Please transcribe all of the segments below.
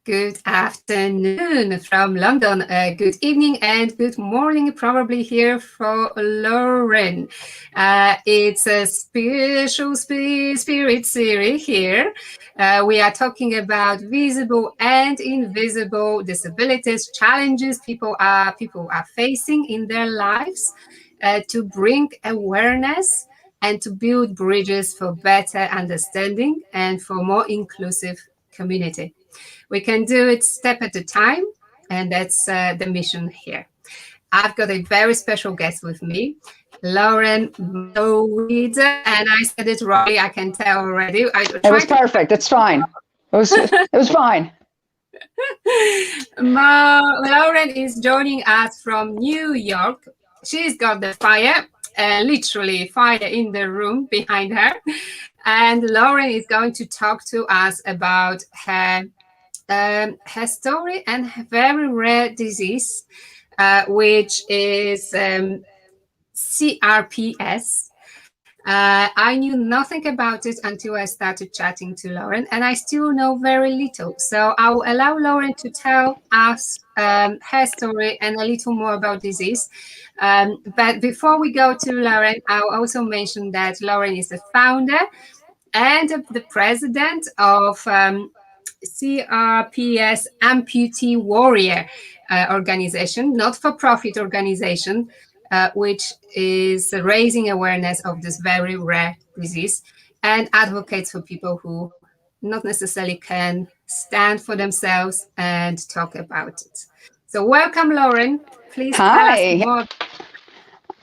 Good afternoon from London. Good evening and good morning, probably here for Lauren. It's a special spirit series here. We are talking about visible and invisible disabilities, challenges people are facing in their lives, to bring awareness and to build bridges for better understanding and for more inclusive community. We can do it step at a time, and that's the mission here. I've got a very special guest with me, Lauren Malinowitzer, and I said it wrongly. I can tell already. It was perfect. It's fine. It was fine. Lauren is joining us from New York. She's got the fire, literally fire in the room behind her. And Lauren is going to talk to us about her story and her very rare disease, which is CRPS. I knew nothing about it until I started chatting to Lauren, and I still know very little. So I'll allow Lauren to tell us her story and a little more about disease. But before we go to Lauren, I'll also mention that Lauren is the founder and the president of CRPS Amputee Warrior organization, not-for-profit organization, which is raising awareness of this very rare disease and advocates for people who not necessarily can stand for themselves and talk about it. So welcome, Lauren. Please tell us more.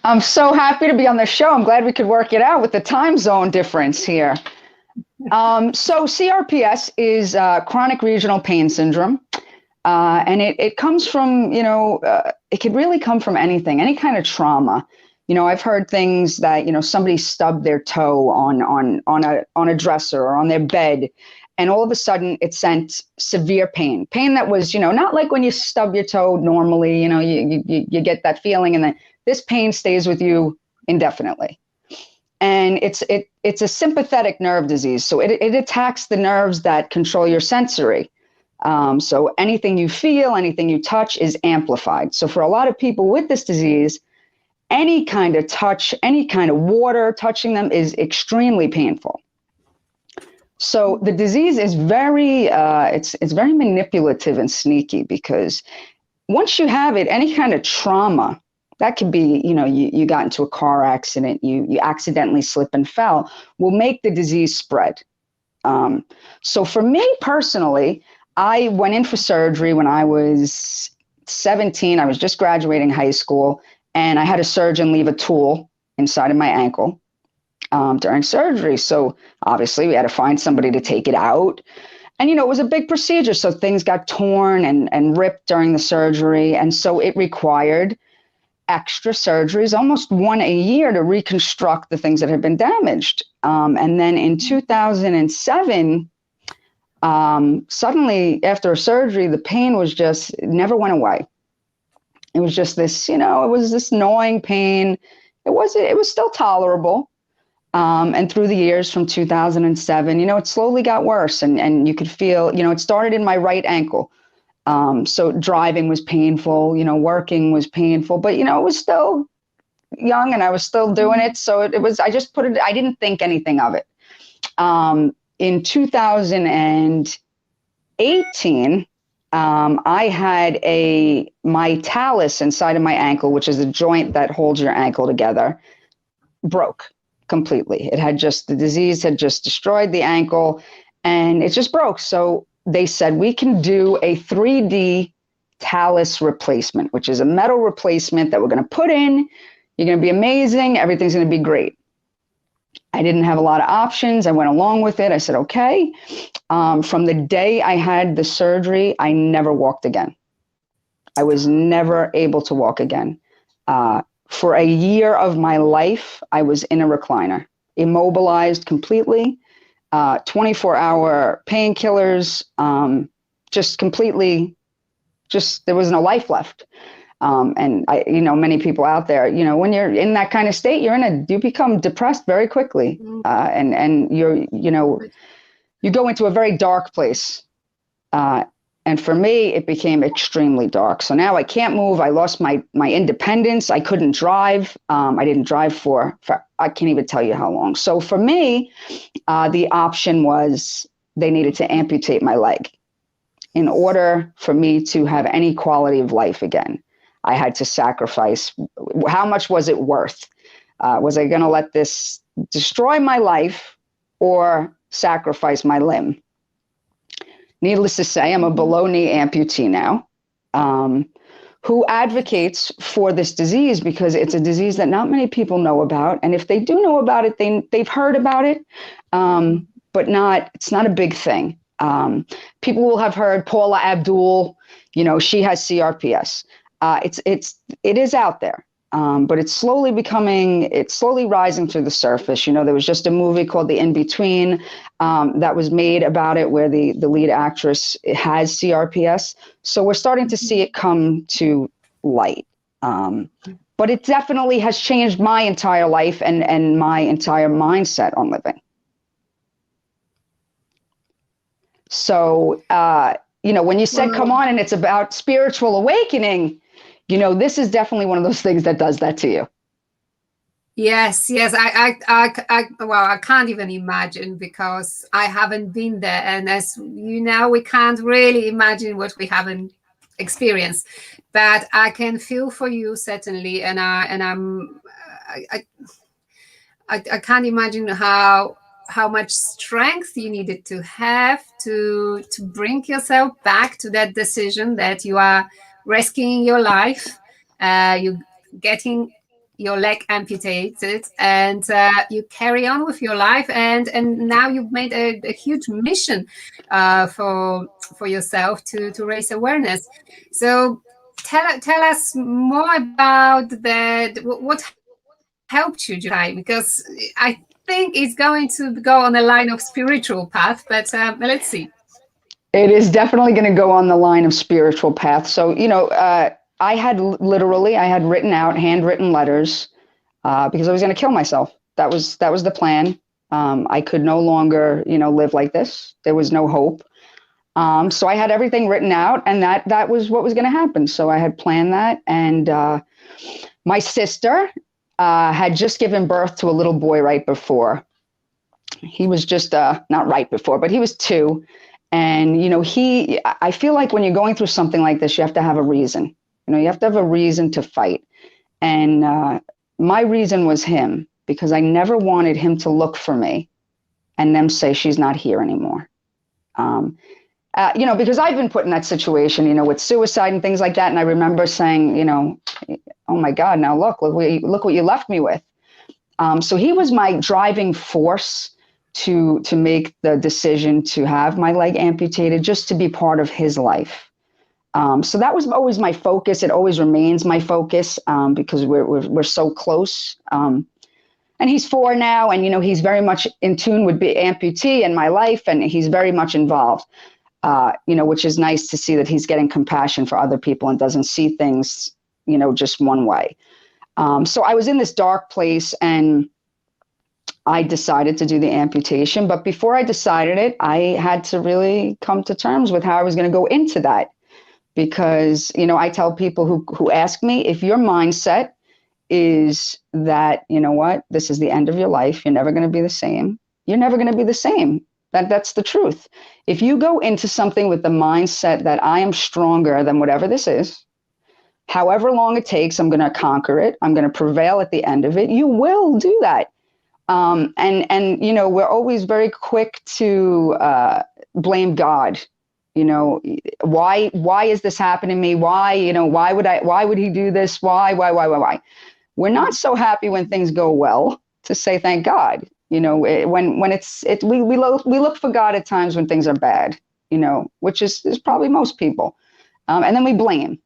I'm so happy to be on the show. I'm glad we could work it out with the time zone difference here. So CRPS is chronic regional pain syndrome. And it comes from, it could really come from anything, any kind of trauma. I've heard things that, somebody stubbed their toe on a dresser or on their bed, and all of a sudden it sent severe pain that was, not like when you stub your toe normally, you get that feeling, and then this pain stays with you indefinitely. And it's a sympathetic nerve disease. So it attacks the nerves that control your sensory. So anything you feel, anything you touch is amplified. So for a lot of people with this disease, any kind of touch, any kind of water touching them is extremely painful. So the disease is very, it's very manipulative and sneaky, because once you have it, any kind of trauma, that could be, you got into a car accident, you accidentally slip and fell, will make the disease spread. So for me personally, I went in for surgery when I was 17. I was just graduating high school, and I had a surgeon leave a tool inside of my ankle during surgery. So obviously we had to find somebody to take it out. And, it was a big procedure. So things got torn and ripped during the surgery. And so it required extra surgeries, almost one a year, to reconstruct the things that had been damaged. And then in 2007, suddenly after a surgery, the pain was it never went away. It was just this, it was this gnawing pain. It was still tolerable. And through the years from 2007, it slowly got worse, and you could feel, it started in my right ankle. So driving was painful, working was painful, but, it was still young and I was still doing it. So I just I didn't think anything of it. In 2018, I had my talus inside of my ankle, which is a joint that holds your ankle together, broke completely. The disease had just destroyed the ankle, and it just broke. So they said, we can do a 3D talus replacement, which is a metal replacement that we're going to put in. You're going to be amazing. Everything's going to be great. I didn't have a lot of options. I went along with it. I said, okay. From the day I had the surgery, I never walked again. I was never able to walk again. For a year of my life, I was in a recliner, immobilized completely, 24-hour painkillers, just completely, there was no life left. And many people out there, when you're in that kind of state, you become depressed very quickly. And you go into a very dark place. And for me, it became extremely dark. So now I can't move. I lost my independence. I couldn't drive. I didn't drive for I can't even tell you how long. So for me, the option was they needed to amputate my leg in order for me to have any quality of life again. I had to sacrifice. How much was it worth? Was I going to let this destroy my life or sacrifice my limb? Needless to say, I'm a below knee amputee now, who advocates for this disease because it's a disease that not many people know about. And if they do know about it, they've heard about it, but it's not a big thing. People will have heard Paula Abdul, she has CRPS. It is out there. But it's slowly rising to the surface. There was just a movie called The In-Between that was made about it where the lead actress has CRPS. So we're starting to see it come to light. But it definitely has changed my entire life and my entire mindset on living. So, when you said, come on, and it's about spiritual awakening, this is definitely one of those things that does that to you. Yes. I can't even imagine because I haven't been there. And as you know, we can't really imagine what we haven't experienced. But I can feel for you, certainly. And I can't imagine how much strength you needed to have to bring yourself back to that decision that you are rescuing your life, you getting your leg amputated, and you carry on with your life, and now you've made a huge mission for yourself to raise awareness. So tell us more about that. What helped you, Jai? Because I think it's going to go on a line of spiritual path, but let's see. It is definitely going to go on the line of spiritual path. So, I had written out handwritten letters because I was going to kill myself. That was the plan. I could no longer, live like this. There was no hope. So I had everything written out, and that was what was going to happen. So I had planned that. And my sister had just given birth to a little boy right before. He was just not right before, but he was 2. And, I feel like when you're going through something like this, you have to have a reason. You have to have a reason to fight. And my reason was him, because I never wanted him to look for me and them say she's not here anymore. Because I've been put in that situation, with suicide and things like that. And I remember saying, oh my God, now look what you left me with. So he was my driving force to make the decision to have my leg amputated, just to be part of his life. So that was always my focus. It always remains my focus because we're so close. And he's 4 now, and he's very much in tune with the amputee and my life, and he's very much involved. Which is nice to see that he's getting compassion for other people and doesn't see things, just one way. So I was in this dark place, and I decided to do the amputation. But before I decided it, I had to really come to terms with how I was going to go into that. Because, I tell people who ask me, if your mindset is that, this is the end of your life, you're never going to be the same. You're never going to be the same. That's the truth. If you go into something with the mindset that I am stronger than whatever this is, however long it takes, I'm going to conquer it. I'm going to prevail at the end of it. You will do that. We're always very quick to blame God. Why is this happening to me? Why, why would he do this? Why? We're not so happy when things go well to say, thank God. When we look for God at times when things are bad, which is probably most people. And then we blame.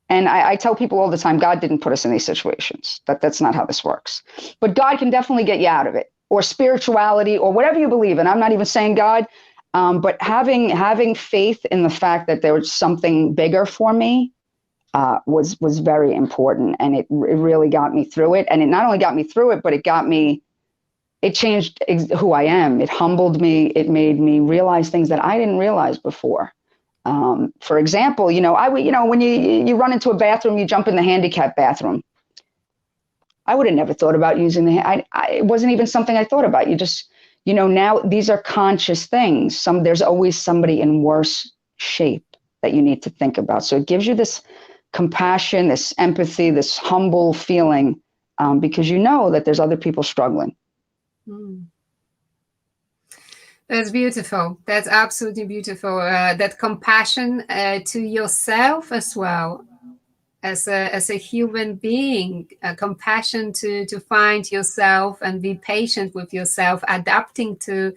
And I tell people all the time, God didn't put us in these situations. That's not how this works. But God can definitely get you out of it, or spirituality, or whatever you believe in. I'm not even saying God, but having faith in the fact that there was something bigger for me was very important. And it really got me through it. And it not only got me through it, but it changed who I am. It humbled me. It made me realize things that I didn't realize before. For example, when you run into a bathroom, you jump in the handicap bathroom. I would have never thought about using it wasn't even something I thought about. You just, now these are conscious things. There's always somebody in worse shape that you need to think about. So it gives you this compassion, this empathy, this humble feeling, because you know that there's other people struggling. Mm. That's beautiful. That's absolutely beautiful. That compassion to yourself as well, as a human being, compassion to find yourself and be patient with yourself, adapting to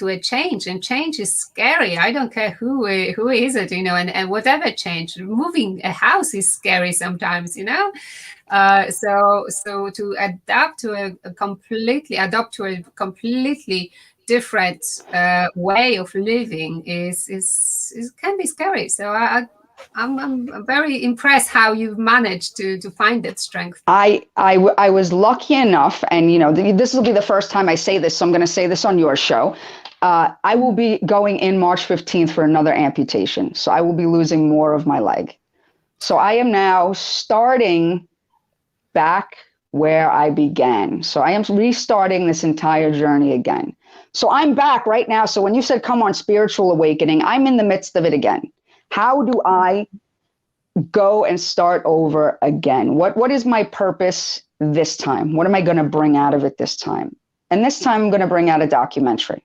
a change. And change is scary. I don't care who is it, and whatever change. Moving a house is scary sometimes, So to adapt to a completely different way of living is can be scary. So I'm very impressed how you've managed to find that strength. I was lucky enough, and this will be the first time I say this, so I'm going to say this on your show. I will be going in March 15th for another amputation, so I will be losing more of my leg. So I am now starting back where I began. So I am restarting this entire journey again. So I'm back right now. So when you said, come on, spiritual awakening, I'm in the midst of it again. How do I go and start over again? What is my purpose this time? What am I going to bring out of it this time? And this time I'm going to bring out a documentary.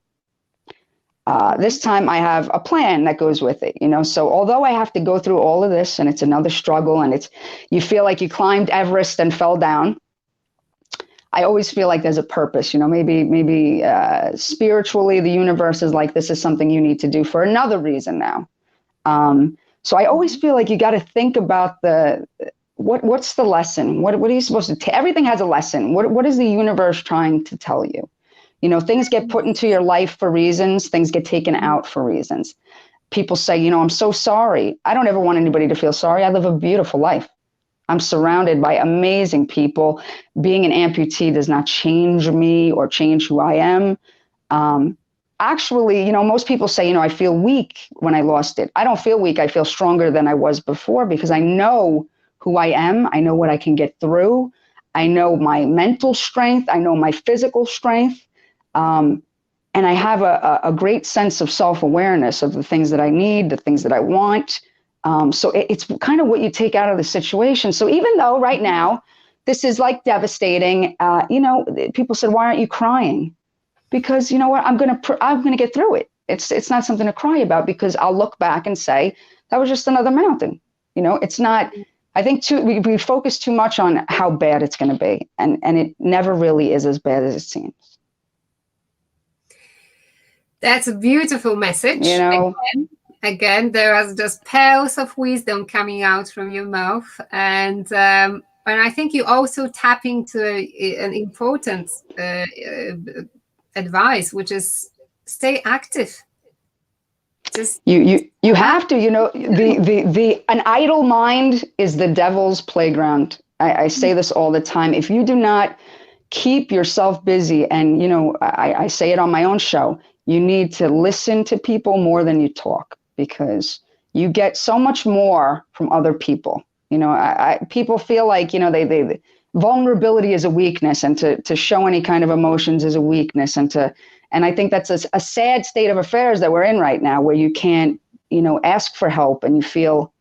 This time I have a plan that goes with it, so although I have to go through all of this and it's another struggle and you feel like you climbed Everest and fell down, I always feel like there's a purpose, maybe spiritually the universe is like, this is something you need to do for another reason now. So I always feel like you got to think about what's the lesson? What are you supposed to everything has a lesson. What is the universe trying to tell you? Things get put into your life for reasons. Things get taken out for reasons. People say, I'm so sorry. I don't ever want anybody to feel sorry. I live a beautiful life. I'm surrounded by amazing people. Being an amputee does not change me or change who I am. Actually, most people say, I feel weak when I lost it. I don't feel weak. I feel stronger than I was before because I know who I am. I know what I can get through. I know my mental strength. I know my physical strength. And I have a great sense of self-awareness of the things that I need, the things that I want. So it's kind of what you take out of the situation. So even though right now this is like devastating, people said, why aren't you crying? Because you know what, I'm gonna get through it. It's not something to cry about because I'll look back and say that was just another mountain. It's not. I think we focus too much on how bad it's going to be, and it never really is as bad as it seems. That's a beautiful message. Again, there are just pearls of wisdom coming out from your mouth, and I think you also tap into an important advice, which is stay active. Just you have to. An idle mind is the devil's playground. I say this all the time. If you do not keep yourself busy, and I say it on my own show, you need to listen to people more than you talk, because you get so much more from other people. People feel like, they vulnerability is a weakness, and to show any kind of emotions is a weakness. And I think that's a sad state of affairs that we're in right now, where you can't, ask for help, and you feel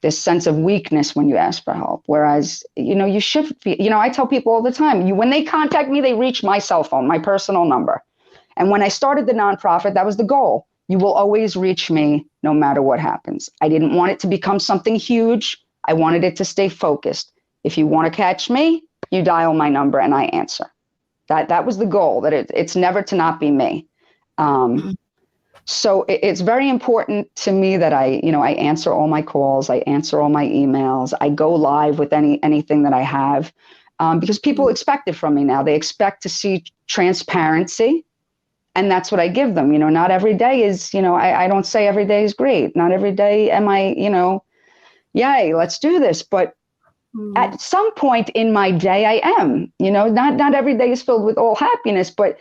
this sense of weakness when you ask for help. Whereas, you should feel, I tell people all the time, when they contact me, they reach my cell phone, my personal number. And when I started the nonprofit, that was the goal. You will always reach me no matter what happens. I didn't want it to become something huge. I wanted it to stay focused. If you want to catch me, you dial my number and I answer. That was the goal, that it's never to not be me. So it's very important to me that I answer all my calls. I answer all my emails. I go live with anything that I have, because people expect it from me now. They expect to see transparency. And that's what I give them. Not every day is, I don't say every day is great. Not every day am I, yay, let's do this. But at some point in my day, I am, not every day is filled with all happiness, but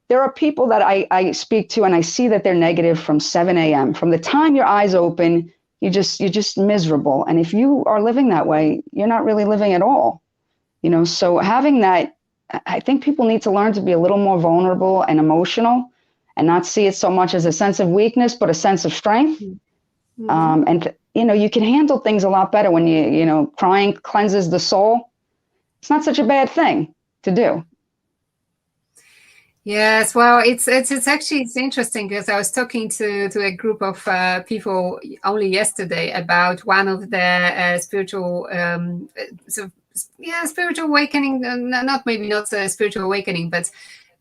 there are people that I speak to and I see that they're negative from 7 a.m. From the time your eyes open, you're just miserable. And if you are living that way, you're not really living at all. So having that, I think people need to learn to be a little more vulnerable and emotional and not see it so much as a sense of weakness, but a sense of strength. And you can handle things a lot better when crying cleanses the soul. It's not such a bad thing to do. Yes, well, it's interesting because I was talking to a group of people only yesterday about one of the spiritual spiritual awakening, not a spiritual awakening, but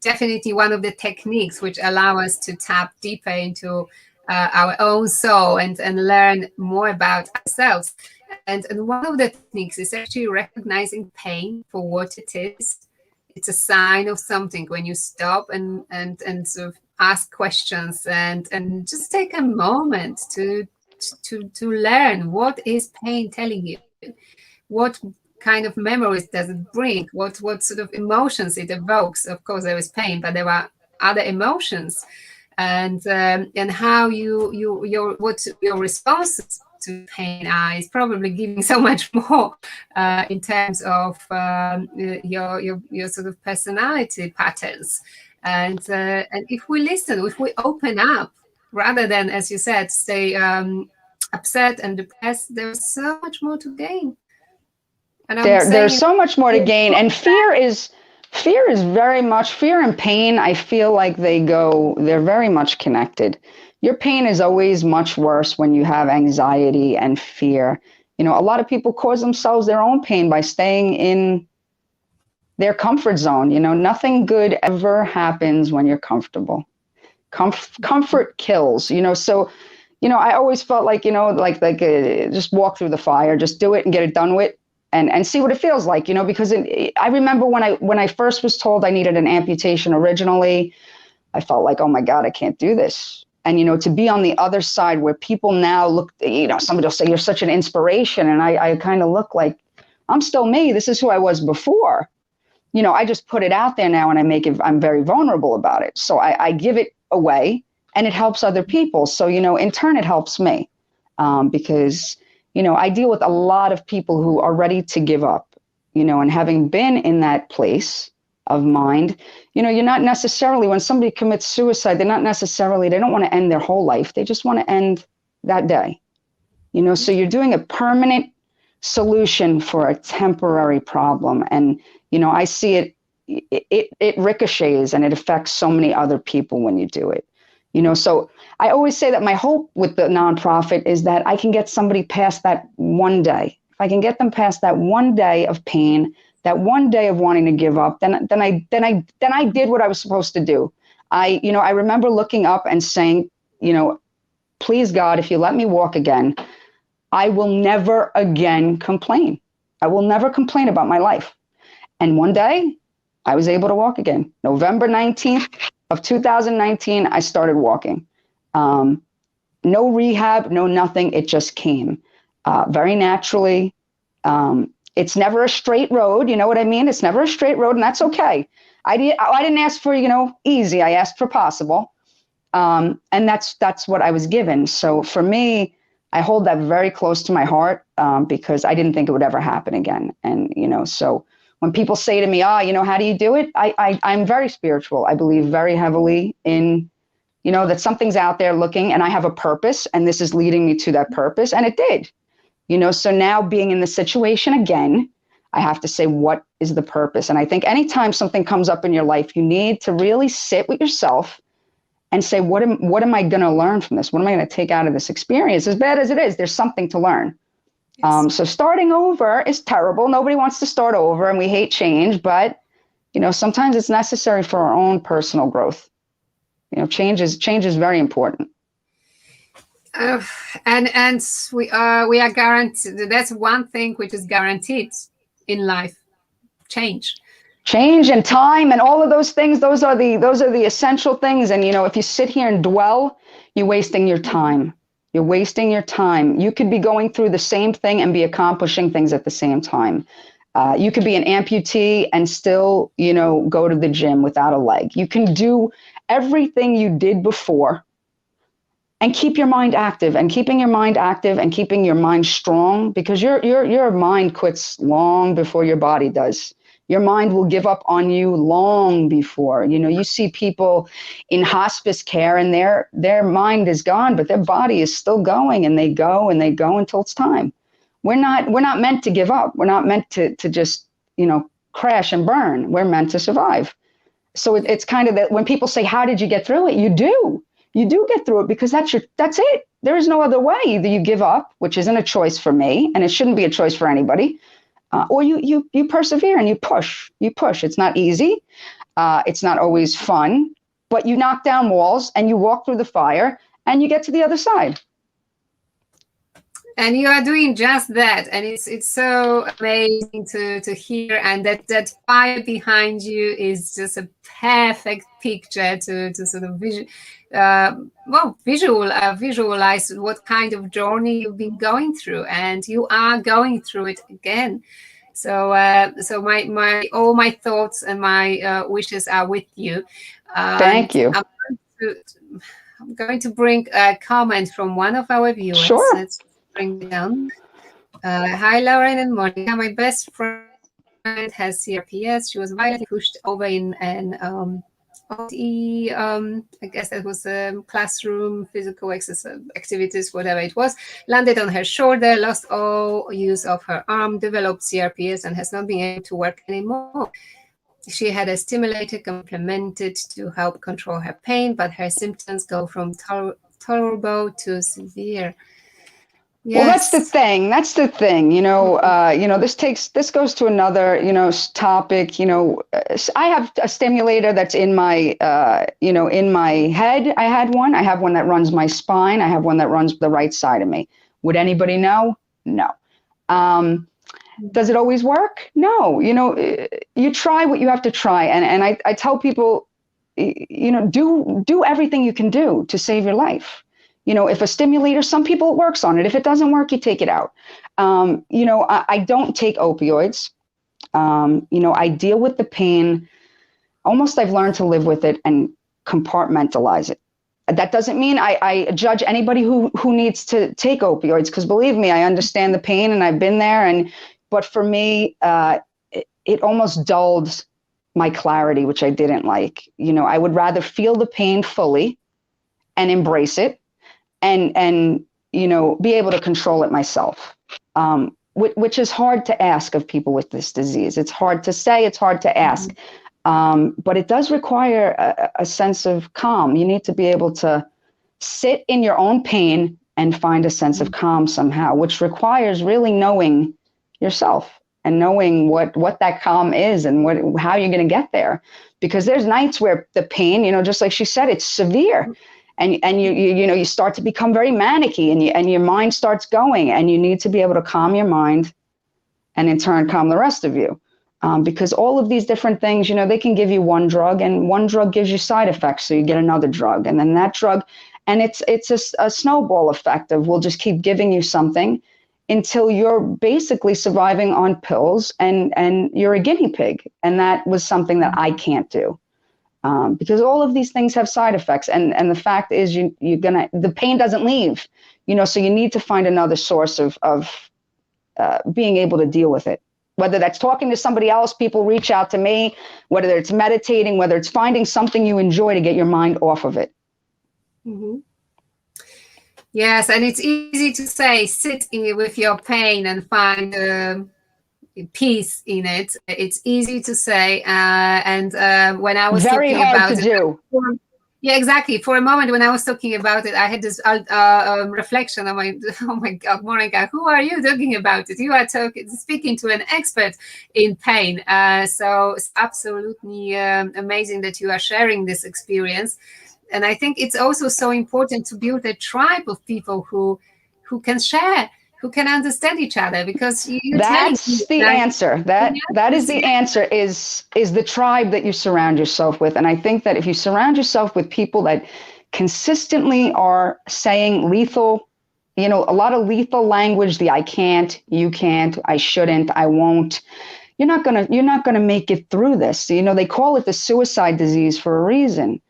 definitely one of the techniques which allow us to tap deeper into our own soul and learn more about ourselves. And one of the techniques is actually recognizing pain for what it is. It's a sign of something when you stop and sort of ask questions and just take a moment to learn, what is pain telling you? What kind of memories does it bring? What sort of emotions it evokes? Of course, there is pain, but there are other emotions, and how your responses to pain is probably giving so much more in terms of your sort of personality patterns. And if we listen, if we open up, rather than, as you said, stay upset and depressed, there's so much more to gain. And there's so much more to gain. And fear is very much, fear and pain, I feel like they're very much connected. Your pain is always much worse when you have anxiety and fear. A lot of people cause themselves their own pain by staying in their comfort zone. Nothing good ever happens when you're comfortable. Comfort kills, so, I always felt like, just walk through the fire, just do it and get it done with. And see what it feels like, because I remember when I first was told I needed an amputation originally, I felt like, oh my God, I can't do this. And, to be on the other side where people now look, somebody will say, you're such an inspiration. And I kind of look like, I'm still me. This is who I was before. I just put it out there now and I'm very vulnerable about it. So I give it away and it helps other people. So, in turn, it helps me because I deal with a lot of people who are ready to give up, and having been in that place of mind, you're not necessarily, when somebody commits suicide, they don't want to end their whole life. They just want to end that day, so you're doing a permanent solution for a temporary problem. And, I see it ricochets and it affects so many other people when you do it. So I always say that my hope with the nonprofit is that I can get somebody past that one day. If I can get them past that one day of pain, that one day of wanting to give up, then I did what I was supposed to do. I remember looking up and saying, please God, if you let me walk again, I will never again complain. I will never complain about my life. And one day I was able to walk again. November 19th of 2019, I started walking. No rehab, no nothing. It just came very naturally. It's never a straight road. You know what I mean? It's never a straight road, and that's okay. I didn't ask for, easy. I asked for possible. And that's what I was given. So for me, I hold that very close to my heart because I didn't think it would ever happen again. And, so when people say to me, how do you do it? I'm very spiritual. I believe very heavily in, that something's out there looking and I have a purpose and this is leading me to that purpose. And it did, so now being in the situation again, I have to say, what is the purpose? And I think anytime something comes up in your life, you need to really sit with yourself and say, what am I going to learn from this? What am I going to take out of this experience? As bad as it is, there's something to learn. Yes. So starting over is terrible. Nobody wants to start over and we hate change, but, sometimes it's necessary for our own personal growth. Change is very important. And we are guaranteed. That's one thing which is guaranteed in life: change and time and all of those things. Those are the essential things. And if you sit here and dwell, you're wasting your time. You're wasting your time. You could be going through the same thing and be accomplishing things at the same time. You could be an amputee and still, go to the gym without a leg. You can do everything you did before and keep your mind active, and keeping your mind active and keeping your mind strong, because your mind quits long before your body does. Your mind will give up on you long before. You see people in hospice care and their mind is gone, but their body is still going, and they go until it's time. We're not meant to give up. We're not meant to just, crash and burn. We're meant to survive. So it's kind of that when people say, how did you get through it? You do get through it, because that's it. There is no other way. Either you give up, which isn't a choice for me, and it shouldn't be a choice for anybody, or you persevere and you push. It's not easy. It's not always fun, but you knock down walls and you walk through the fire and you get to the other side. And you are doing just that, and it's so amazing to hear. And that fire behind you is just a perfect picture to sort of visualize what kind of journey you've been going through, and you are going through it again. So my all my thoughts and my wishes are with you. Thank you. I'm going to bring a comment from one of our viewers. Sure. Let's bring it down. Hi, Lauren and Monica. My best friend has CRPS. She was violently pushed over in an OTE, I guess that was classroom, physical exercise, activities, whatever it was, landed on her shoulder, lost all use of her arm, developed CRPS, and has not been able to work anymore. She had a stimulator implemented to help control her pain, but her symptoms go from tolerable to severe. Yes. Well, that's the thing, this goes to another, topic, I have a stimulator that's in my, in my head. I have one that runs my spine. I have one that runs the right side of me. Would anybody know? No. Does it always work? No. You try what you have to try. And I tell people, do everything you can do to save your life. If a stimulator, some people works on it. If it doesn't work, you take it out. I don't take opioids. I deal with the pain. Almost I've learned to live with it and compartmentalize it. That doesn't mean I judge anybody who needs to take opioids, because believe me, I understand the pain and I've been there. But for me, it almost dulled my clarity, which I didn't like. I would rather feel the pain fully and embrace it, and be able to control it myself, which is hard to ask of people with this disease. It's hard to say, it's hard to ask, but it does require a sense of calm. You need to be able to sit in your own pain and find a sense of calm somehow, which requires really knowing yourself and knowing what that calm is and how you're going to get there. Because there's nights where the pain, just like she said, it's severe. And you start to become very manicky, and your mind starts going, and you need to be able to calm your mind and in turn calm the rest of you. Because all of these different things, they can give you one drug, and one drug gives you side effects. So you get another drug, and then that drug, and it's a snowball effect of we'll just keep giving you something until you're basically surviving on pills and you're a guinea pig. And that was something that I can't do. Because all of these things have side effects, and the fact is the pain doesn't leave, so you need to find another source of being able to deal with it. Whether that's talking to somebody else, people reach out to me, whether it's meditating, whether it's finding something you enjoy to get your mind off of it. Mm-hmm. Yes, and it's easy to say, sit with your pain and find peace in it. It's easy to say, and when I was very talking hard about to do. Yeah, exactly. For a moment when I was talking about it, I had this reflection on oh my God, Monica, who are you talking about it? You are speaking to an expert in pain. So it's absolutely amazing that you are sharing this experience. And I think it's also so important to build a tribe of people who can share, who can understand each other, because that's the answer. That is the answer, is the tribe that you surround yourself with. And I think that if you surround yourself with people that consistently are saying lethal, a lot of lethal language, the I can't, you can't, I shouldn't, I won't, you're not gonna make it through this. They call it the suicide disease for a reason.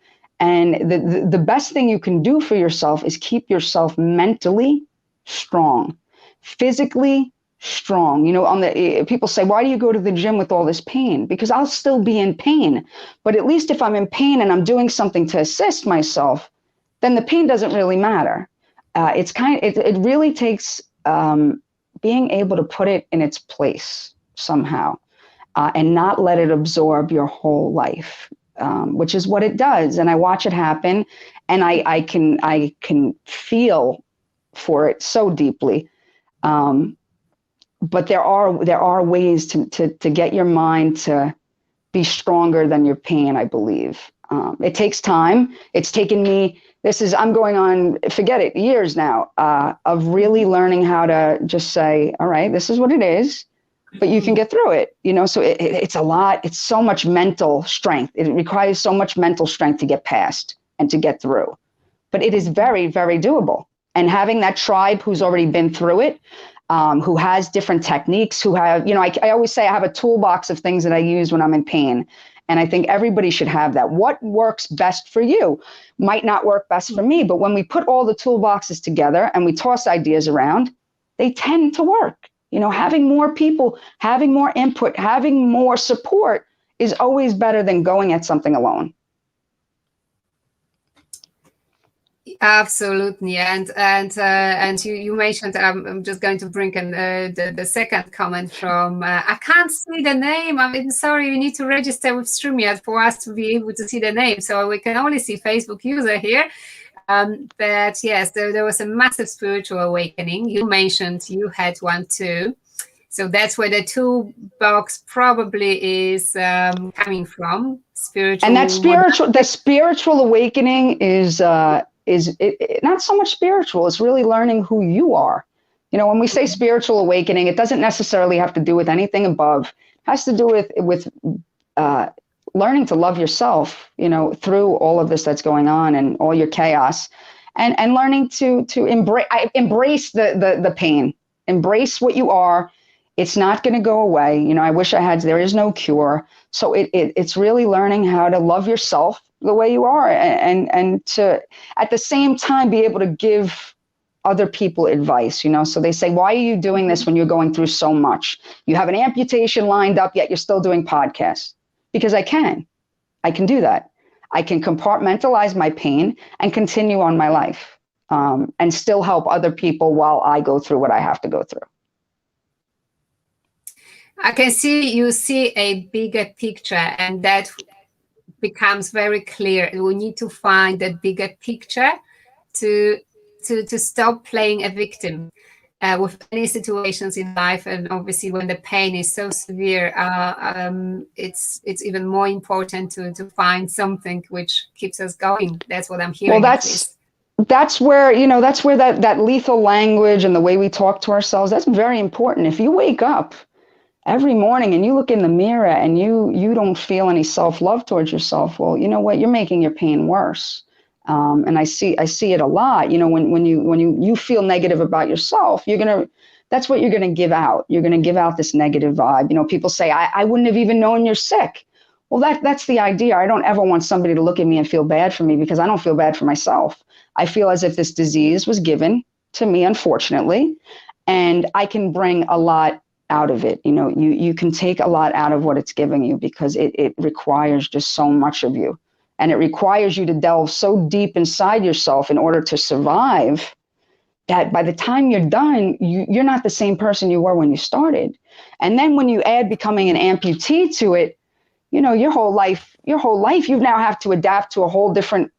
And the best thing you can do for yourself is keep yourself mentally strong, physically strong. People say, why do you go to the gym with all this pain? Because I'll still be in pain. But at least if I'm in pain and I'm doing something to assist myself, then the pain doesn't really matter. It really takes being able to put it in its place somehow, and not let it absorb your whole life, which is what it does. And I watch it happen, and I can feel for it so deeply. But there are ways to get your mind to be stronger than your pain, I believe. It takes time. It's taken me, I'm going on, forget it, years now, of really learning how to just say, all right, this is what it is, but you can get through it. So it's a lot. It's so much mental strength. It requires so much mental strength to get past and to get through. But it is very, very doable. And having that tribe who's already been through it, who has different techniques, who have, I always say I have a toolbox of things that I use when I'm in pain. And I think everybody should have that. What works best for you might not work best for me. But when we put all the toolboxes together and we toss ideas around, they tend to work. Having more people, having more input, having more support is always better than going at something alone. Absolutely, and you mentioned. I'm just going to bring in the second comment from. I can't see the name. I'm sorry. You need to register with StreamYard for us to be able to see the name. So we can only see Facebook user here. But yes, there was a massive spiritual awakening. You mentioned you had one too. So that's where the toolbox probably is coming from. Spiritual, and the spiritual awakening is not so much spiritual. It's really learning who you are. When we say spiritual awakening, it doesn't necessarily have to do with anything above. It has to do with learning to love yourself, through all of this that's going on and all your chaos, and learning to embrace the pain, embrace what you are. It's not going to go away. I wish there is no cure. So it's really learning how to love yourself the way you are, and to, at the same time, be able to give other people advice. So they say, why are you doing this when you're going through so much? You have an amputation lined up, yet you're still doing podcasts. Because I can do that. I can compartmentalize my pain and continue on my life, and still help other people while I go through what I have to go through. I can see you see a bigger picture, and that becomes very clear. We need to find that bigger picture to stop playing a victim with any situations in life. And obviously, when the pain is so severe, it's even more important to find something which keeps us going. That's what I'm hearing. Well, that's where that lethal language and the way we talk to ourselves, that's very important. If you wake up every morning and you look in the mirror and you don't feel any self-love towards yourself, well, you know what? You're making your pain worse. And I see it a lot. When you feel negative about yourself, that's what you're gonna give out. You're gonna give out this negative vibe. People say, I wouldn't have even known you're sick. Well, that's the idea. I don't ever want somebody to look at me and feel bad for me, because I don't feel bad for myself. I feel as if this disease was given to me, unfortunately, and I can bring a lot out of it. You can take a lot out of what it's giving you, because it requires just so much of you. And it requires you to delve so deep inside yourself in order to survive, that by the time you're done, you're not the same person you were when you started. And then when you add becoming an amputee to it, your whole life, you now have to adapt to a whole different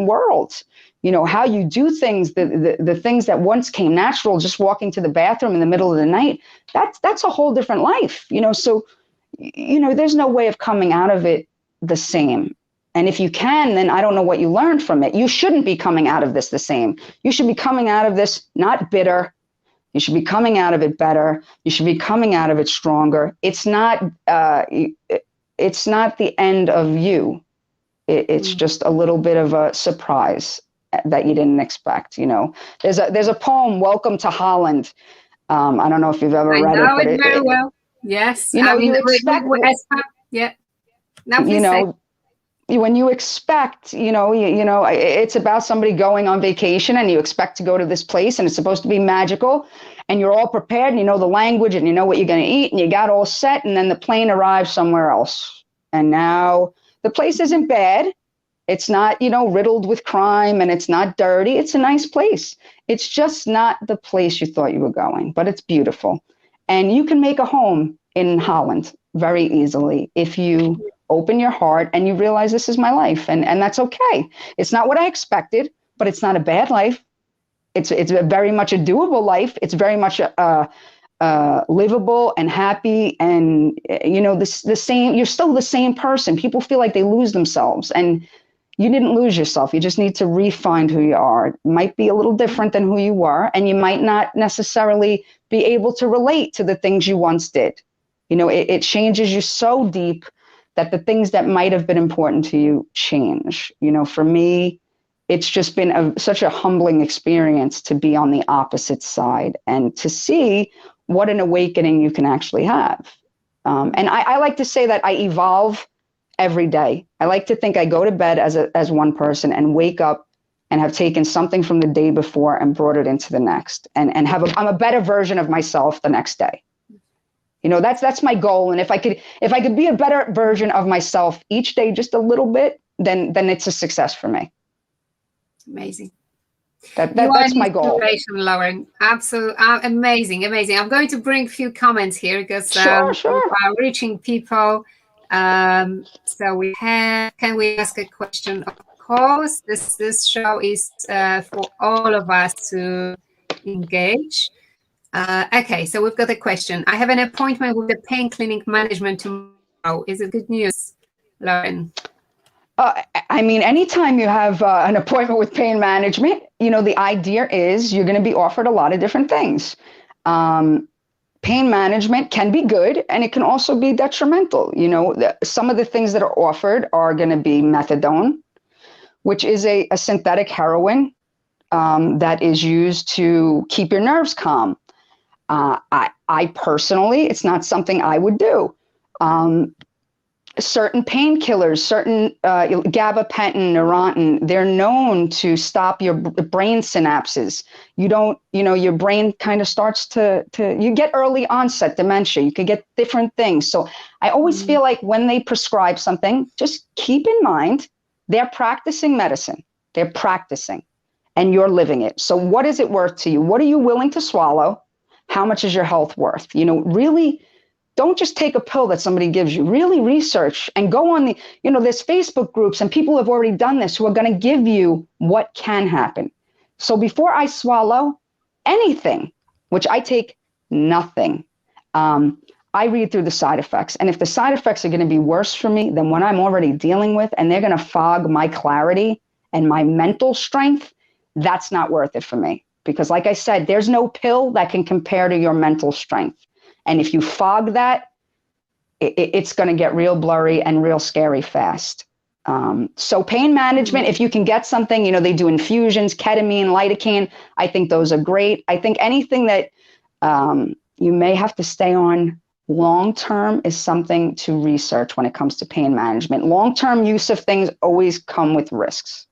world. How you do things, the things that once came natural, just walking to the bathroom in the middle of the night, that's a whole different life. So there's no way of coming out of it the same. And if you can, then I don't know what you learned from it. You shouldn't be coming out of this the same. You should be coming out of this not bitter. You should be coming out of it better. You should be coming out of it stronger. It's not the end of you. It's just a little bit of a surprise that you didn't expect. There's a poem, Welcome to Holland. I don't know if you've ever read it. I know it very well. Yes. You I know, mean, you expect, yeah. Now, you please say. know, when you expect, it's about somebody going on vacation and you expect to go to this place and it's supposed to be magical and you're all prepared and you know the language and you know what you're going to eat and you got all set and then the plane arrives somewhere else. And now the place isn't bad. It's not, riddled with crime and it's not dirty. It's a nice place. It's just not the place you thought you were going, but it's beautiful. And you can make a home in Holland very easily if you open your heart and you realize this is my life. And that's okay. It's not what I expected, but it's not a bad life. It's very much a doable life. It's very much livable and happy, and the same. You're still the same person. People feel like they lose themselves, and you didn't lose yourself. You just need to refine who you are. It might be a little different than who you were, and you might not necessarily be able to relate to the things you once did. It changes you so deep that the things that might have been important to you change. For me, it's just been such a humbling experience to be on the opposite side and to see what an awakening you can actually have. And I like to say that I evolve every day. I like to think I go to bed as one person and wake up and have taken something from the day before and brought it into the next, and I'm a better version of myself the next day. That's my goal. And if I could be a better version of myself each day, just a little bit, then it's a success for me. Amazing. That's my goal. Lauren. Absolutely amazing. I'm going to bring a few comments here because sure. we are reaching people. So can we ask a question? Of course, this show is for all of us to engage. Okay, so we've got a question. I have an appointment with the pain clinic management tomorrow. Is it good news, Lauren? I mean, anytime you have an appointment with pain management, the idea is you're going to be offered a lot of different things. Pain management can be good, and it can also be detrimental. Some of the things that are offered are going to be methadone, which is a synthetic heroin that is used to keep your nerves calm. I personally, it's not something I would do. Certain painkillers, certain gabapentin, Neurontin, they're known to stop your brain synapses. Your brain kind of starts you get early onset dementia. You can get different things. So I always feel like when they prescribe something, just keep in mind, they're practicing medicine. They're practicing and you're living it. So what is it worth to you? What are you willing to swallow? How much is your health worth? Really don't just take a pill that somebody gives you. Really research and go on there's Facebook groups and people have already done this who are going to give you what can happen. So before I swallow anything, which I take nothing, I read through the side effects. And if the side effects are going to be worse for me than what I'm already dealing with, and they're going to fog my clarity and my mental strength, that's not worth it for me. Because like I said, there's no pill that can compare to your mental strength. And if you fog that, it's going to get real blurry and real scary fast. So pain management, if you can get something, they do infusions, ketamine, lidocaine. I think those are great. I think anything that you may have to stay on long-term is something to research when it comes to pain management. Long-term use of things always come with risks.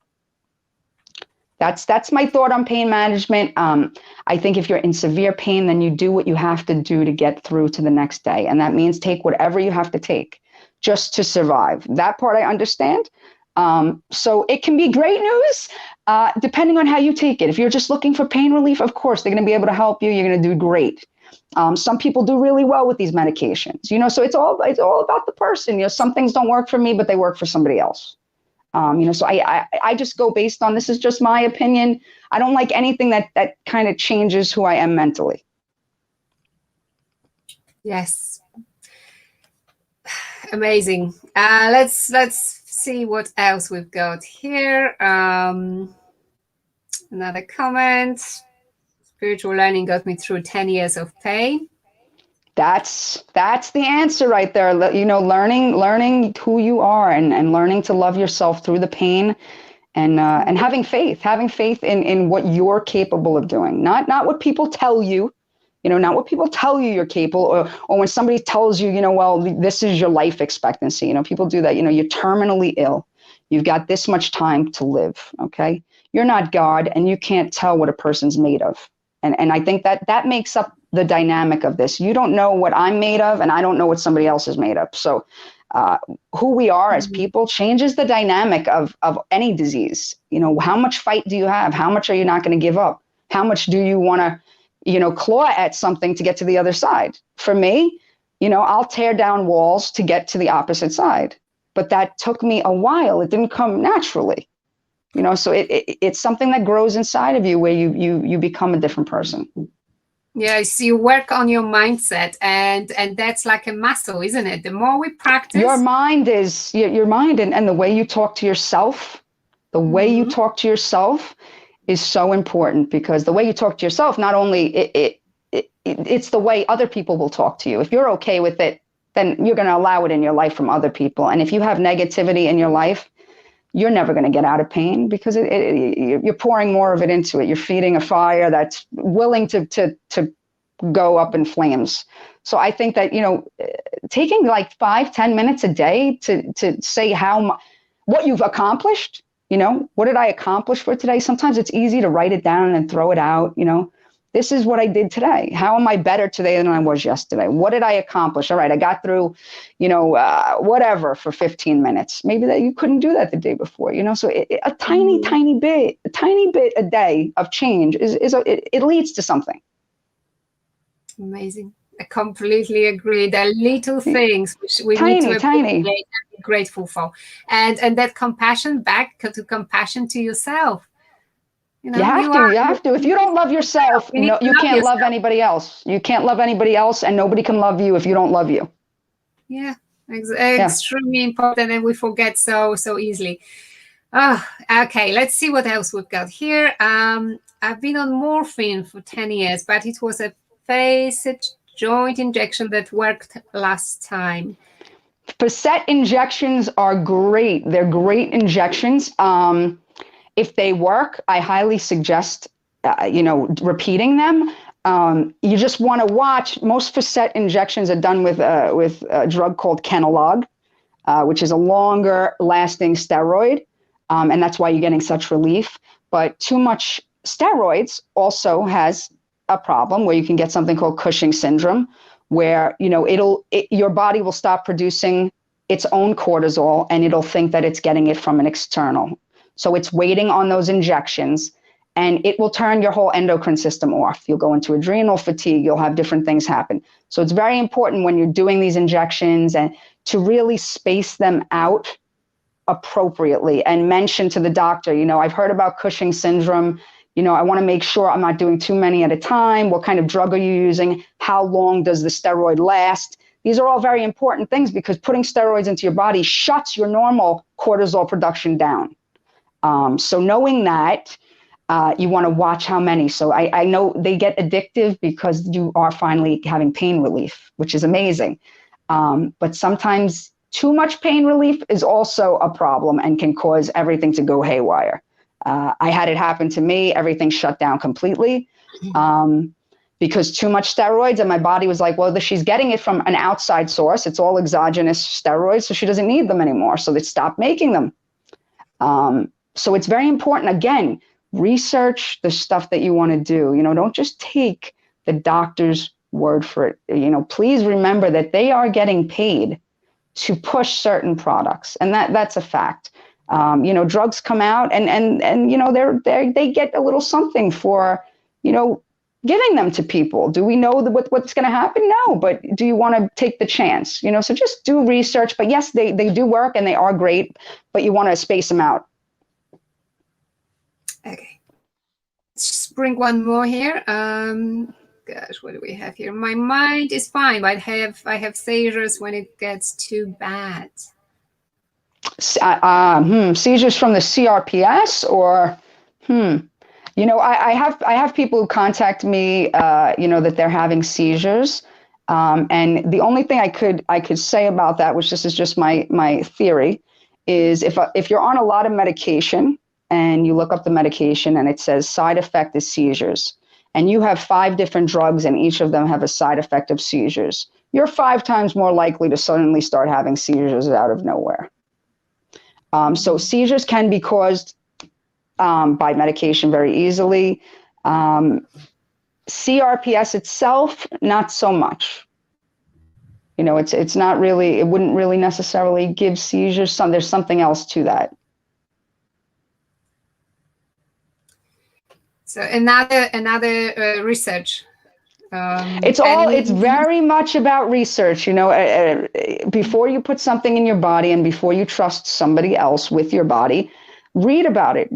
That's my thought on pain management. I think if you're in severe pain, then you do what you have to do to get through to the next day. And that means take whatever you have to take just to survive. That part I understand. So it can be great news depending on how you take it. If you're just looking for pain relief, of course, they're going to be able to help you. You're going to do great. Some people do really well with these medications, so it's all about the person. Some things don't work for me, but they work for somebody else. So I just go based on, this is just my opinion. I don't like anything that kind of changes who I am mentally. Yes. Amazing. Let's see what else we've got here. Another comment. Spiritual learning got me through 10 years of pain. That's the answer right there. Learning who you are and learning to love yourself through the pain and having faith in what you're capable of doing. Not what people tell you, not what people tell you you're capable, or when somebody tells you, well, this is your life expectancy. People do that. You're terminally ill. You've got this much time to live. Okay. You're not God, and you can't tell what a person's made of. And I think that makes up the dynamic of this. You don't know what I'm made of, and I don't know what somebody else is made of. So who we are as people changes the dynamic of any disease. How much fight do you have? How much are you not going to give up? How much do you want to, claw at something to get to the other side? For me, I'll tear down walls to get to the opposite side. But that took me a while. It didn't come naturally. So it's something that grows inside of you where you become a different person. Yes, you work on your mindset, and that's like a muscle, isn't it? The more we practice, your mind and the way you talk to yourself, is so important, because the way you talk to yourself, not only it's the way other people will talk to you. If you're okay with it, then you're going to allow it in your life from other people. And if you have negativity in your life, you're never going to get out of pain, because you're pouring more of it into it. You're feeding a fire that's willing to go up in flames. So I think that, taking like 5-10 minutes a day to say what you've accomplished, what did I accomplish for today? Sometimes it's easy to write it down and throw it out. This is what I did today. How am I better today than I was yesterday? What did I accomplish? All right, I got through, whatever for 15 minutes. Maybe that you couldn't do that the day before, So a tiny bit a day of change it leads to something. Amazing. I completely agree. The little things which we need to appreciate and be grateful for, and that compassion back to compassion to yourself. You have to. If you don't love yourself, you can't love anybody else. You can't love anybody else, and nobody can love you if you don't love you. Yeah, extremely important, and we forget so easily. Oh, okay. Let's see what else we've got here. I've been on morphine for 10 years, but it was a facet joint injection that worked last time. Facet injections are great. They're great injections. If they work, I highly suggest, repeating them. You just want to watch. Most facet injections are done with a drug called Kenalog, which is a longer lasting steroid. And that's why you're getting such relief. But too much steroids also has a problem where you can get something called Cushing syndrome, where, your body will stop producing its own cortisol, and it'll think that it's getting it from an external. So it's waiting on those injections, and it will turn your whole endocrine system off. You'll go into adrenal fatigue. You'll have different things happen. So it's very important when you're doing these injections and to really space them out appropriately and mention to the doctor, I've heard about Cushing syndrome. I want to make sure I'm not doing too many at a time. What kind of drug are you using? How long does the steroid last? These are all very important things, because putting steroids into your body shuts your normal cortisol production down. So knowing that, you want to watch how many. So I know they get addictive because you are finally having pain relief, which is amazing. But sometimes too much pain relief is also a problem and can cause everything to go haywire. I had it happen to me. Everything shut down completely because too much steroids. And my body was like, well, she's getting it from an outside source. It's all exogenous steroids, so she doesn't need them anymore. So they stopped making them. So it's very important. Again, research the stuff that you want to do. Don't just take the doctor's word for it. Please remember that they are getting paid to push certain products, and that's a fact. Drugs come out, and they get a little something for giving them to people. Do we know what's going to happen? No, but do you want to take the chance? So just do research. But yes, they do work and they are great, but you want to space them out. Okay. Let's bring one more here. Gosh, what do we have here? My mind is fine, but I have seizures when it gets too bad. Seizures from the CRPS or I have people who contact me, that they're having seizures. And the only thing I could say about that, which this is just my theory, is if you're on a lot of medication and you look up the medication and it says side effect is seizures, and you have 5 different drugs and each of them have a side effect of seizures, you're 5 times more likely to suddenly start having seizures out of nowhere. So seizures can be caused by medication very easily. CRPS itself, not so much. You know, it's not really, it wouldn't really necessarily give seizures. There's something else to that. So another research. It's very much about research. You know, before you put something in your body and before you trust somebody else with your body, read about it.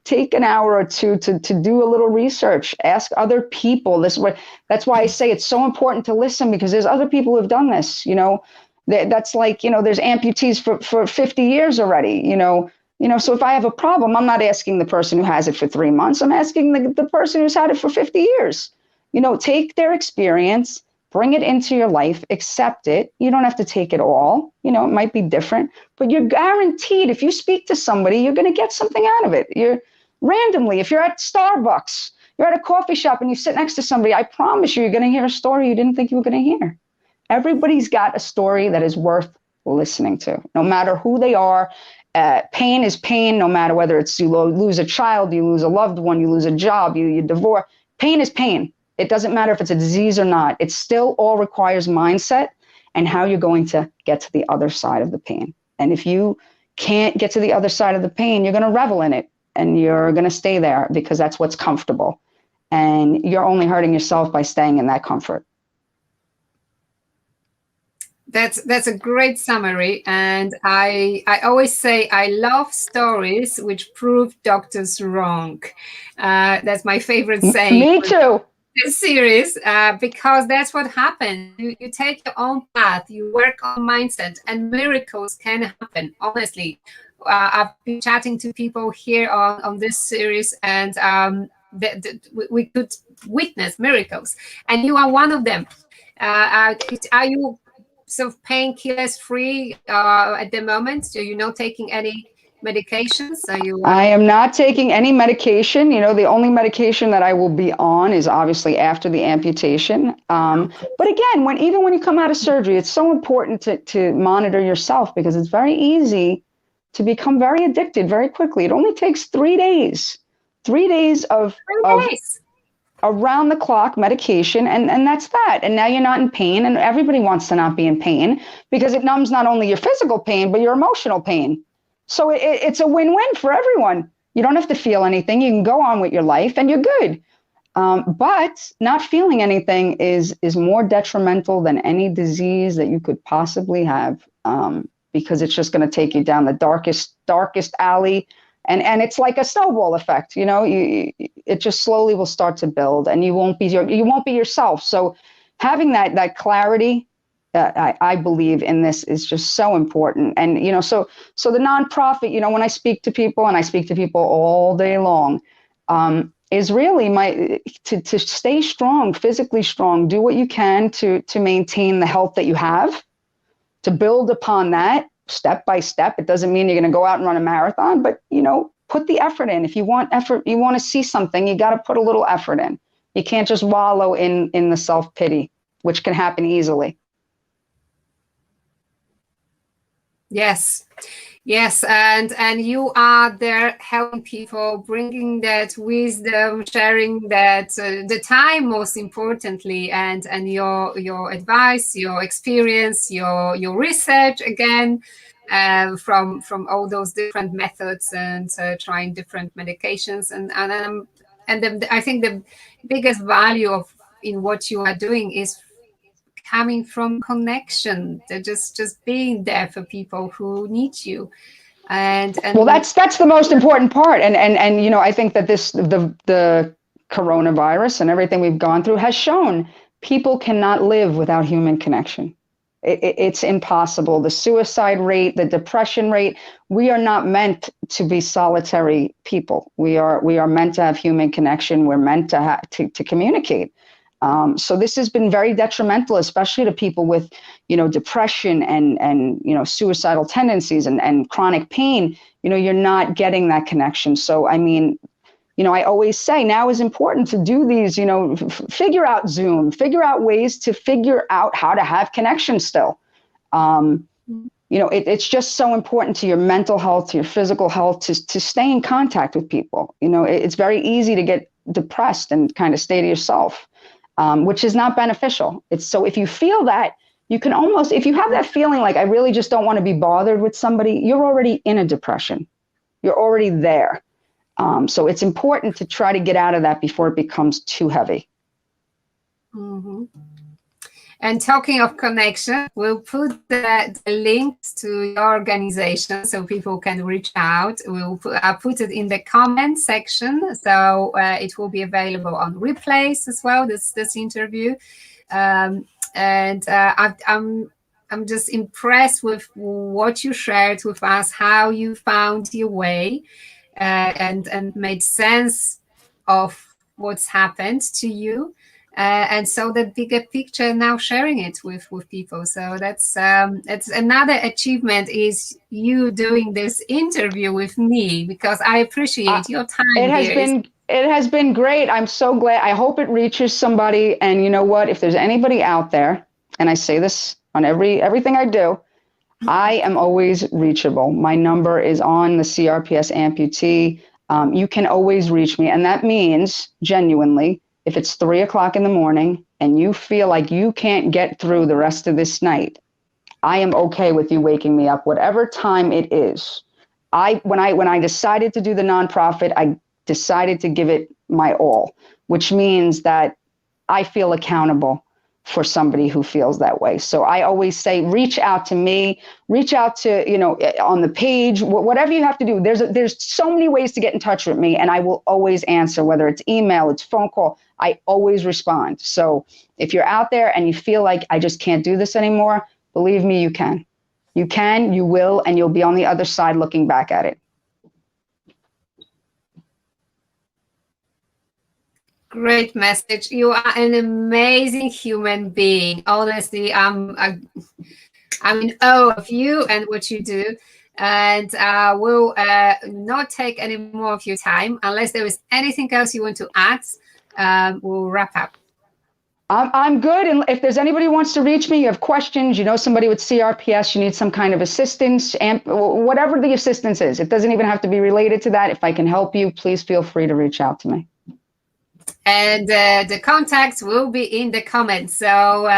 Take an hour or two to do a little research. Ask other people. That's why I say it's so important to listen, because there's other people who've done this. You know, that's like, you know, there's amputees for 50 years already. You know, so if I have a problem, I'm not asking the person who has it for 3 months. I'm asking the person who's had it for 50 years. You know, take their experience, bring it into your life, accept it. You don't have to take it all. You know, it might be different, but you're guaranteed if you speak to somebody, you're going to get something out of it. You're randomly, if you're at Starbucks, you're at a coffee shop and you sit next to somebody, I promise you're going to hear a story you didn't think you were going to hear. Everybody's got a story that is worth listening to, no matter who they are. Pain is pain, no matter whether it's you lose a child, you lose a loved one, you lose a job, you divorce. Pain is pain. It doesn't matter if it's a disease or not. It still all requires mindset and how you're going to get to the other side of the pain. And if you can't get to the other side of the pain, you're going to revel in it and you're going to stay there because that's what's comfortable. And you're only hurting yourself by staying in that comfort. That's a great summary. And I always say I love stories which prove doctors wrong. That's my favorite saying. Me too. This series, because that's what happens. You take your own path, you work on mindset, and miracles can happen. Honestly, I've been chatting to people here on this series, and we could witness miracles, and you are one of them. Are you sort of painkillers free at the moment? So you're not taking any medications? I am not taking any medication. You know, the only medication that I will be on is obviously after the amputation. But again, even when you come out of surgery, it's so important to monitor yourself, because it's very easy to become very addicted very quickly. It only takes 3 days. 3 days of around the clock medication, and that's that. And now you're not in pain, and everybody wants to not be in pain, because it numbs not only your physical pain, but your emotional pain. So it's a win-win for everyone. You don't have to feel anything. You can go on with your life and you're good. But not feeling anything is more detrimental than any disease that you could possibly have, because it's just going to take you down the darkest alley. And it's like a snowball effect. You know, it just slowly will start to build, and you won't be yourself. So having that clarity, I believe in this, is just so important. And, you know, so the nonprofit, you know, when I speak to people, and I speak to people all day long, is really to stay strong, physically strong, do what you can to maintain the health that you have, to build upon that step by step. It doesn't mean you're going to go out and run a marathon, but, you know, put the effort in. If you want effort, you want to see something, you got to put a little effort in. You can't just wallow in the self-pity, which can happen easily. Yes, and you are there helping people, bringing that wisdom, sharing that the time, most importantly, and your advice, your experience, your research again, from all those different methods, and trying different medications, and I think the biggest value in what you are doing is coming from connection, just being there for people who need you. And well, that's the most important part. And you know, I think that the coronavirus and everything we've gone through has shown people cannot live without human connection. It's impossible. The suicide rate, the depression rate, we are not meant to be solitary people. We are meant to have human connection. We're meant to communicate. So this has been very detrimental, especially to people with, you know, depression and you know, suicidal tendencies and chronic pain. You know, you're not getting that connection. So, I mean, I always say now is important to do these, figure out Zoom, figure out ways to figure out how to have connection still. It's just so important to your mental health, to your physical health, to stay in contact with people. It's very easy to get depressed and kind of stay to yourself, which is not beneficial. So if you feel that, you can almost, if you have that feeling like I really just don't want to be bothered with somebody, you're already in a depression. You're already there. So it's important to try to get out of that before it becomes too heavy. Mm-hmm. And talking of connection, we'll put the links to your organization so people can reach out. I'll put it in the comment section, so it will be available on replays as well, this interview. And I'm just impressed with what you shared with us, how you found your way and made sense of what's happened to you. And so that bigger picture, now sharing it with people. So that's another achievement, is you doing this interview with me, because I appreciate your time. It has been great. I'm so glad. I hope it reaches somebody. And you know what? If there's anybody out there, and I say this on everything I do, I am always reachable. My number is on the CRPS Amputee. You can always reach me. And that means, genuinely, if it's 3 o'clock in the morning and you feel like you can't get through the rest of this night, I am okay with you waking me up, whatever time it is. When I decided to do the nonprofit, I decided to give it my all, which means that I feel accountable for somebody who feels that way. So I always say, reach out to me, reach out to, on the page, whatever you have to do. There's so many ways to get in touch with me, and I will always answer, whether it's email, it's phone call, I always respond. So if you're out there and you feel like I just can't do this anymore, believe me, you can. You can, you will, and you'll be on the other side looking back at it. Great message. You are an amazing human being. Honestly, I'm in awe of you and what you do. And we'll not take any more of your time unless there is anything else you want to add. We'll wrap up. I'm good. And if there's anybody who wants to reach me, you have questions, somebody with CRPS, you need some kind of assistance, whatever the assistance is, it doesn't even have to be related to that. If I can help you, please feel free to reach out to me. And the contacts will be in the comments. So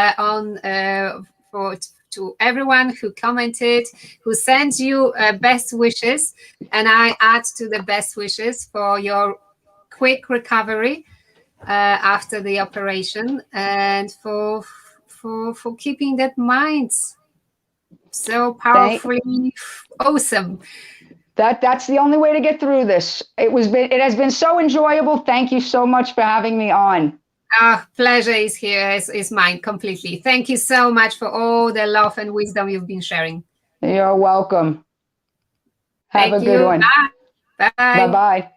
to everyone who commented, who sends you best wishes, and I add to the best wishes for your quick recovery after the operation, and for keeping that mind so powerfully awesome. That's the only way to get through this. It has been so enjoyable. Thank you so much for having me on. Pleasure is here, is mine completely. Thank you so much for all the love and wisdom you've been sharing. You're welcome. Have a good one. Bye. Bye-bye.